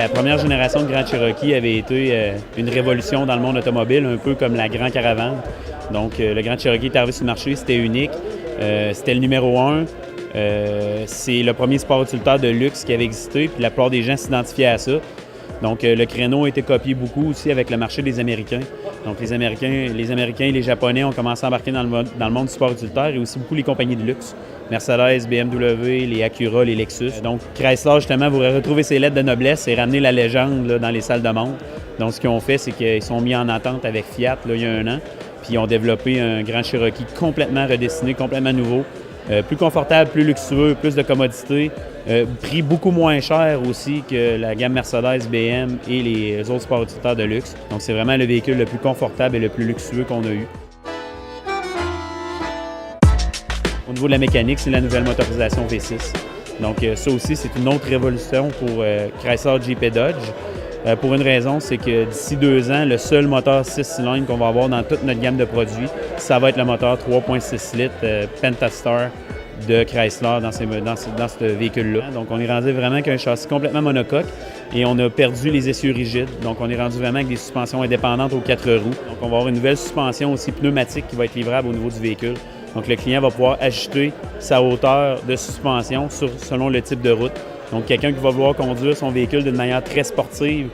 la première génération de Grand Cherokee avait été une révolution dans le monde automobile, un peu comme la Grand Caravane. Donc, le Grand Cherokee est arrivé sur le marché, c'était unique. C'était le numéro 1. C'est le premier sport utilitaire de luxe qui avait existé, puis la plupart des gens s'identifiaient à ça. Donc, le créneau a été copié beaucoup aussi avec le marché des Américains. Donc, les Américains et les Japonais ont commencé à embarquer dans le monde du sport utilitaire et aussi beaucoup les compagnies de luxe. Mercedes, BMW, les Acura, les Lexus. Donc, Chrysler, justement, voudrait retrouver ses lettres de noblesse et ramener la légende là, dans les salles de montre. Donc, ce qu'ils ont fait, c'est qu'ils sont mis en entente avec Fiat là, il y a 1 an. Puis, ils ont développé un Grand Cherokee complètement redessiné, complètement nouveau. Plus confortable, plus luxueux, plus de commodité, prix beaucoup moins cher aussi que la gamme Mercedes, BM et les autres sports utilitaires de luxe. Donc, c'est vraiment le véhicule le plus confortable et le plus luxueux qu'on a eu. Au niveau de la mécanique, c'est la nouvelle motorisation V6. Donc, ça aussi, c'est une autre révolution pour Chrysler, Jeep et Dodge. Pour une raison, c'est que d'ici 2 ans, le seul moteur 6 cylindres qu'on va avoir dans toute notre gamme de produits, ça va être le moteur 3,6 litres Pentastar de Chrysler dans ce véhicule-là. Donc, on est rendu vraiment avec un châssis complètement monocoque et on a perdu les essieux rigides. Donc, on est rendu vraiment avec des suspensions indépendantes aux 4 roues. Donc, on va avoir une nouvelle suspension aussi pneumatique qui va être livrable au niveau du véhicule. Donc, le client va pouvoir ajuster sa hauteur de suspension selon le type de route. Donc, quelqu'un qui va vouloir conduire son véhicule d'une manière très sportive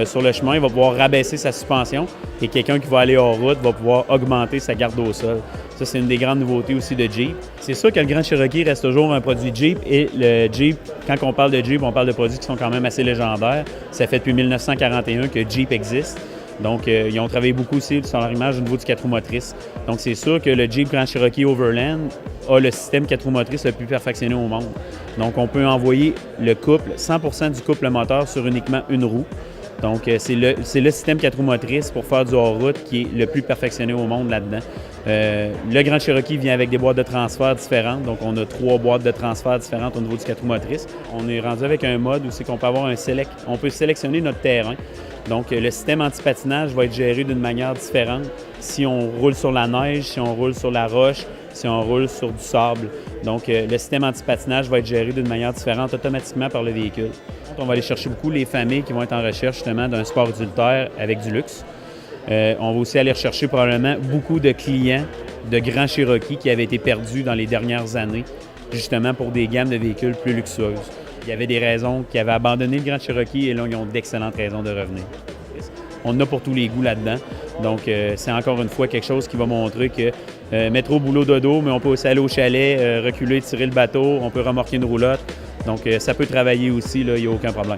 sur le chemin, il va pouvoir rabaisser sa suspension et quelqu'un qui va aller hors route va pouvoir augmenter sa garde au sol. Ça, c'est une des grandes nouveautés aussi de Jeep. C'est sûr que le Grand Cherokee reste toujours un produit Jeep et le Jeep, quand on parle de Jeep, on parle de produits qui sont quand même assez légendaires. Ça fait depuis 1941 que Jeep existe. Donc, ils ont travaillé beaucoup aussi sur leur image au niveau du 4 roues motrices. Donc, c'est sûr que le Jeep Grand Cherokee Overland a le système 4 roues motrices le plus perfectionné au monde. Donc, on peut envoyer le couple, 100% du couple moteur sur uniquement une roue. Donc, c'est le système 4 roues motrices pour faire du hors-route qui est le plus perfectionné au monde là-dedans. Le Grand Cherokee vient avec des boîtes de transfert différentes. Donc, on a 3 boîtes de transfert différentes au niveau du 4 roues motrices. On est rendu avec un mode où c'est qu'on peut avoir on peut sélectionner notre terrain. Donc, le système anti-patinage va être géré d'une manière différente si on roule sur la neige, si on roule sur la roche, si on roule sur du sable. Donc, le système anti-patinage va être géré d'une manière différente automatiquement par le véhicule. On va aller chercher beaucoup les familles qui vont être en recherche justement d'un sport utilitaire avec du luxe. On va aussi aller rechercher probablement beaucoup de clients de Grand Cherokee qui avaient été perdus dans les dernières années, justement pour des gammes de véhicules plus luxueuses. Il y avait des raisons qui avaient abandonné le Grand Cherokee et là, ils ont d'excellentes raisons de revenir. On en a pour tous les goûts là-dedans. Donc, c'est encore une fois quelque chose qui va montrer que métro, boulot, dodo, mais on peut aussi aller au chalet, reculer, tirer le bateau, on peut remorquer une roulotte. Donc, ça peut travailler aussi, là, il n'y a aucun problème.